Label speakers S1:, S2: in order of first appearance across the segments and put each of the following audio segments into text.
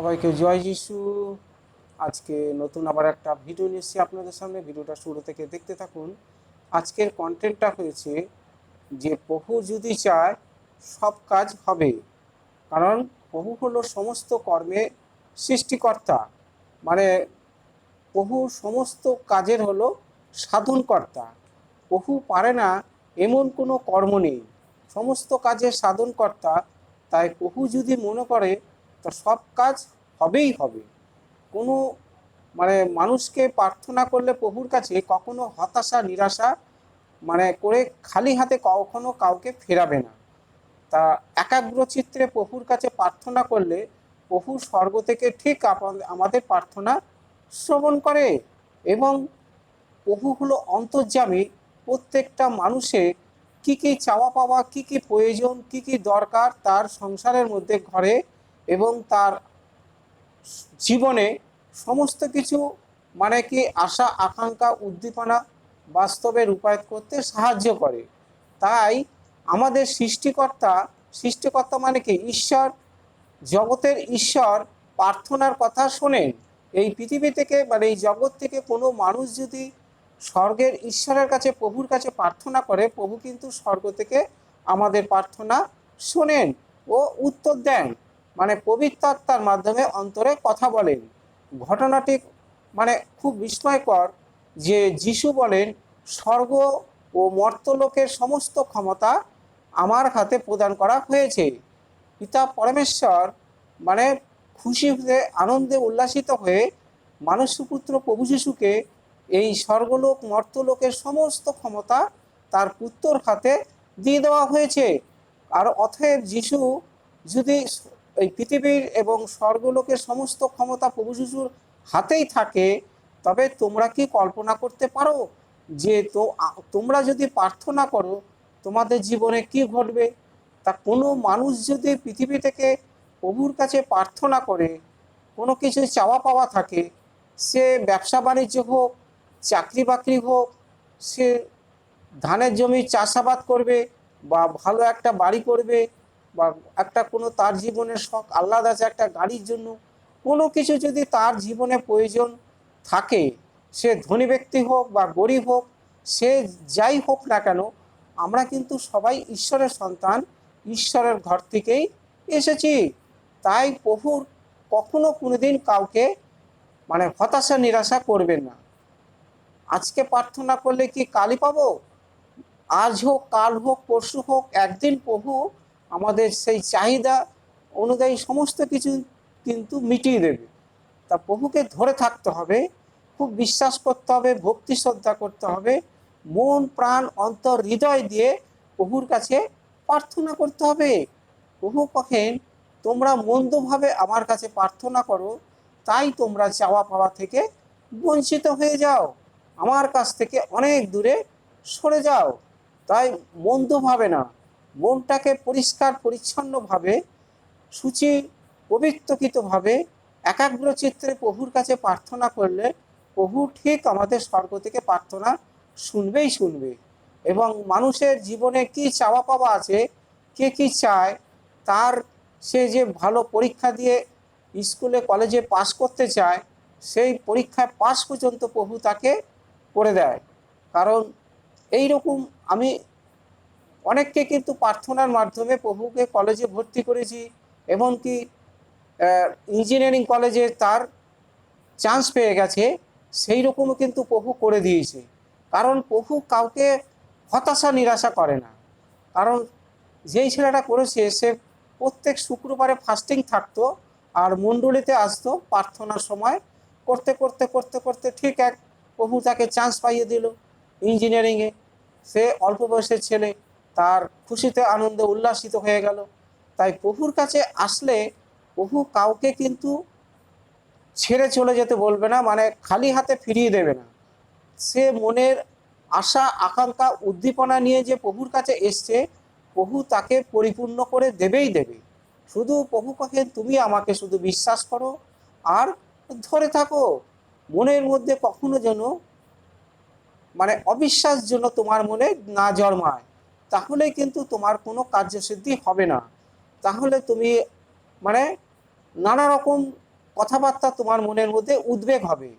S1: সবাইকে জয় যিশু। আজকে নতুন আবার একটা ভিডিও নিয়ে এসেছি আপনাদের সামনে। ভিডিওটা শুরু থেকে দেখতে থাকুন। আজকের কন্টেন্টটা হয়েছে যে প্রভু যদি চায় সব কাজ হবে। কারণ প্রভু হলো সমস্ত কর্মের সৃষ্টিকর্তা, মানে প্রভু সমস্ত কাজের হলো সাধনকর্তা। প্রভু পারে না এমন কোনো কর্ম নেই, সমস্ত কাজের সাধনকর্তা। তাই প্রভু যদি মনে করে তো সব কাজ হবেই হবে। কোনো মানুষকে প্রার্থনা করলে প্রভুর কাছে কখনো হতাশা নিরাশা করে খালি হাতে কখনো কাউকে ফেরাবে না। তা একাগ্র চিত্রে প্রভুর কাছে প্রার্থনা করলে প্রভু স্বর্গ থেকে ঠিক আমাদের প্রার্থনা শ্রবণ করে। এবং প্রভু হলো অন্তর্যামী, প্রত্যেকটা মানুষের কি কি চাওয়া পাওয়া, কি কি প্রয়োজন, কি কি দরকার তার সংসারের মধ্যে ঘরে এবং তার জীবনে সমস্ত কিছু কি আশা আকাঙ্ক্ষা উদ্দীপনা বাস্তবে রূপায়িত করতে সাহায্য করে। তাই আমাদের সৃষ্টিকর্তা, সৃষ্টিকর্তা মানে কি ঈশ্বর, জগতের ঈশ্বর প্রার্থনার কথা শোনেন। এই পৃথিবী থেকে এই জগৎ থেকে কোনো মানুষ যদি স্বর্গের ঈশ্বরের কাছে প্রভুর কাছে প্রার্থনা করে, প্রভু কিন্তু স্বর্গ থেকে আমাদের প্রার্থনা শোনেন ও উত্তর দেন। পবিত্র আত্মার মাধ্যমে অন্তরে কথা বলেন। ঘটনাটি খুব বিস্ময়কর যে যিশু বলেন, স্বর্গ ও মর্ত্যলোকের সমস্ত ক্ষমতা আমার হাতে প্রদান করা হয়েছে। পিতা পরমেশ্বর খুশি হয়ে আনন্দে উল্লাসিত হয়ে মানুষ্যপুত্র প্রভু যিশুকে এই স্বর্গলোক মর্ত্যলোকের সমস্ত ক্ষমতা তার পুত্রর হাতে দিয়ে দেওয়া হয়েছে। আর অতএব যিশু যদি এই পৃথিবীর এবং স্বর্গলোকের সমস্ত ক্ষমতা প্রভু যিশুর হাতেই থাকে, তবে তোমরা কি কল্পনা করতে পারো যে তোমরা যদি প্রার্থনা করো তোমাদের জীবনে কি ঘটবে? তা কোনো মানুষ যদি পৃথিবী থেকে প্রভুর কাছে প্রার্থনা করে কোনো কিছু চাওয়া পাওয়া থাকে, সে ব্যবসা বাণিজ্য হোক, চাকরি বাকরি হোক, সে ধানের জমি চাষাবাদ করবে বা ভালো একটা বাড়ি করবে বা একটা কোনো তার জীবনের শখ আহ্লাদ আছে একটা গাড়ির জন্য, কোনো কিছু যদি তার জীবনে প্রয়োজন থাকে, সে ধনী ব্যক্তি হোক বা গরিব হোক, সে যাই হোক না কেন, আমরা কিন্তু সবাই ঈশ্বরের সন্তান, ঈশ্বরের ঘর থেকেই এসেছি। তাই প্রভুর কখনো কোনোদিন কাউকে হতাশা নিরাশা করবেন না। আজকে প্রার্থনা করলে কি কালই পাবো? আজ হোক কাল হোক পরশু হোক, একদিন প্রভু আমাদের সেই চাহিদা অনুযায়ী সমস্ত কিছু কিন্তু মিটিয়ে দেবে। তা প্রভুকে ধরে থাকতে হবে, খুব বিশ্বাস করতে হবে, ভক্তি শ্রদ্ধা করতে হবে, মন প্রাণ অন্তর হৃদয় দিয়ে প্রভুর কাছে প্রার্থনা করতে হবে। প্রভু কহেন, তোমরা মন্দভাবে আমার কাছে প্রার্থনা করো, তাই তোমরা চাওয়া পাওয়া থেকে বঞ্চিত হয়ে যাও, আমার কাছ থেকে অনেক দূরে সরে যাও। তাই মন্দভাবে না, মনটাকে পরিষ্কার পরিচ্ছন্নভাবে সূচি পবিত্রকৃতভাবে একাগ্র চিত্রে প্রভুর কাছে প্রার্থনা করলে প্রভু ঠিক আমাদের স্বর্গ থেকে প্রার্থনা শুনবেই শুনবে। এবং মানুষের জীবনে কি চাওয়া পাওয়া আছে, কে কি চায়, তার সে যে ভালো পরীক্ষা দিয়ে স্কুলে কলেজে পাশ করতে চায়, সেই পরীক্ষায় পাশ পর্যন্ত প্রভু তাকে করে দেয়। কারণ এই রকম আমি অনেককে কিন্তু প্রার্থনার মাধ্যমে প্রভুকে কলেজে ভর্তি করেছি, এমনকি ইঞ্জিনিয়ারিং কলেজে তার চান্স পেয়ে গেছে, সেই রকমও কিন্তু প্রভু করে দিয়েছে। কারণ প্রভু কাউকে হতাশা নিরাশা করে না। কারণ যেই ছেলেটা করেছে সে প্রত্যেক শুক্রবারে ফাস্টিং থাকতো আর মণ্ডলীতে আসতো প্রার্থনার সময়, করতে করতে করতে করতে ঠিক এক প্রভু তাকে চান্স পাইয়ে দিল ইঞ্জিনিয়ারিংয়ে। সে অল্প বয়সের ছেলে, তার খুশিতে আনন্দে উল্লাসিত হয়ে গেল। তাই প্রভুর কাছে আসলে প্রভু কাউকে কিন্তু ছেড়ে চলে যেতে বলবে না, খালি হাতে ফিরিয়ে দেবে না। সে মনের আশা আকাঙ্ক্ষা উদ্দীপনা নিয়ে যে প্রভুর কাছে এসছে, প্রভু তাকে পরিপূর্ণ করে দেবেই দেবে। শুধু প্রভু কহেন, তুমি আমাকে শুধু বিশ্বাস করো আর ধরে থাকো। মনের মধ্যে কখনো যেন অবিশ্বাস যেন তোমার মনে না জন্মায়, তাহলে কিন্তু তোমার কোনো কার্যসিদ্ধি হবে না। তাহলে তুমি নানা রকম কথাবার্তা তোমার মনের মধ্যে উদ্বেগ হবে।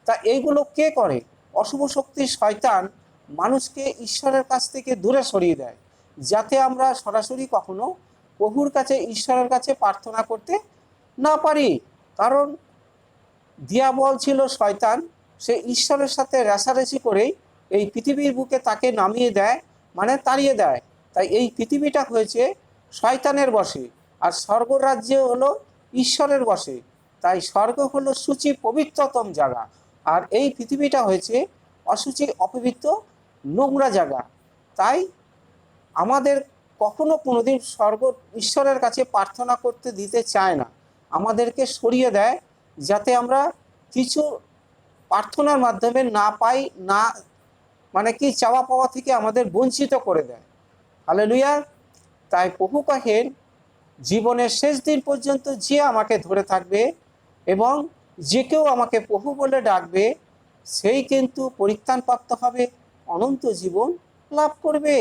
S1: তা এইগুলো কে করে? অশুভ শক্তি শয়তান মানুষকে ঈশ্বরের কাছ থেকে দূরে সরিয়ে দেয়, যাতে আমরা সরাসরি কখনো প্রভুর কাছে, ঈশ্বরের কাছে প্রার্থনা করতে না পারি। কারণ দিয়াবল ছিল শয়তান, সে ঈশ্বরের সাথে রেষারেষি করেই এই পৃথিবীর বুকে তাকে নামিয়ে দেয়, মানে তাড়িয়ে দেয়। তাই এই পৃথিবীটা হয়েছে শয়তানের বশে, আর স্বর্গরাজ্য হলো ঈশ্বরের বশে। তাই স্বর্গ হলো সূচি পবিত্রতম জায়গা, আর এই পৃথিবীটা হয়েছে অসুচি, অপবিত্র, নোংরা জায়গা। তাই আমাদের কখনো কোনোদিন স্বর্গ ঈশ্বরের কাছে প্রার্থনা করতে দিতে চায় না, আমাদেরকে সরিয়ে দেয়, যাতে আমরা কিছু প্রার্থনার মাধ্যমে না পাই, না মানে কি চাওয়া পাওয়া থেকে আমাদের বঞ্চিত করে দেয়। হালেলুয়া। তাই প্রভু কহেন, জীবনের শেষ দিন পর্যন্ত যে আমাকে ধরে থাকবে এবং যে কেউ আমাকে প্রভু বলে ডাকবে, সেই কিন্তু পরিত্রাণপ্রাপ্ত হবে, অনন্ত জীবন লাভ করবে।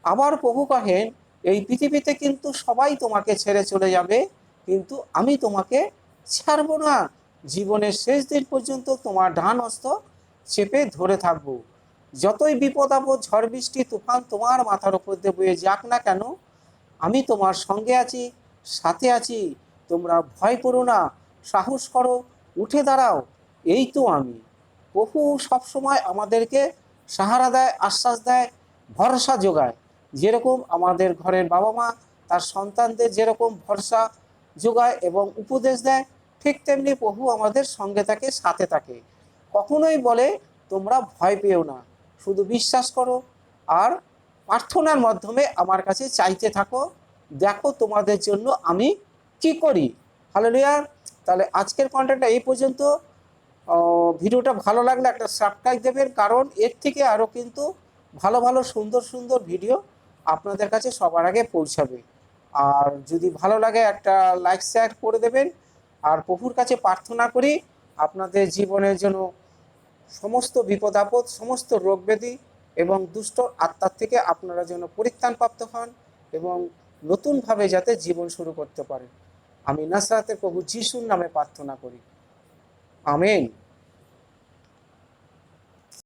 S1: আবার প্রভু কহেন, এই পৃথিবীতে কিন্তু সবাই তোমাকে ছেড়ে চলে যাবে, কিন্তু আমি তোমাকে ছাড়ব না। জীবনের শেষ দিন পর্যন্ত তোমার ডান হস্ত চেপে ধরে থাকবো। যতই বিপদ আপদ, ঝড় বৃষ্টি, তুফান তোমার মাথার উপর দিয়ে বয়ে যাক না কেন, আমি তোমার সঙ্গে আছি, সাথে আছি। তোমরা ভয় করো না, সাহস করো, উঠে দাঁড়াও, এই তো আমি। প্রভু সবসময় আমাদেরকে সাহারা দেয়, আশ্বাস দেয়, ভরসা যোগায়। যেরকম আমাদের ঘরের বাবা মা তার সন্তানদের যেরকম ভরসা যোগায় এবং উপদেশ দেয়, ঠিক তেমনি প্রভু আমাদের সঙ্গে থাকে, সাথে থাকে। কখনোই বলে তোমরা ভয় পেও না, শুধু বিশ্বাস করো আর প্রার্থনার মাধ্যমে আমার কাছে চাইতে থাকো, দেখো তোমাদের জন্য আমি কি করি। হালেলুয়া। তাহলে আজকের কন্টেন্টটা এই পর্যন্ত। ভিডিওটা ভালো লাগলে একটা সাবস্ক্রাইব দেবেন, কারণ এর থেকে আরও কিন্তু ভালো ভালো সুন্দর সুন্দর ভিডিও আপনাদের কাছে সবার আগে পৌঁছাবে। আর যদি ভালো লাগে একটা লাইক শেয়ার করে দেবেন। আর প্রভুর কাছে প্রার্থনা করি আপনাদের জীবনের জন্য সমস্ত বিপদ আপদ, সমস্ত রোগ ব্যাধি এবং দুষ্ট আত্মার থেকে আপনারা যেন পরিত্রাণপ্রাপ্ত হন এবং নতুনভাবে যাতে জীবন শুরু করতে পারেন। আমি নাসরাতের প্রভু যিশুর নামে প্রার্থনা করি। আমেন।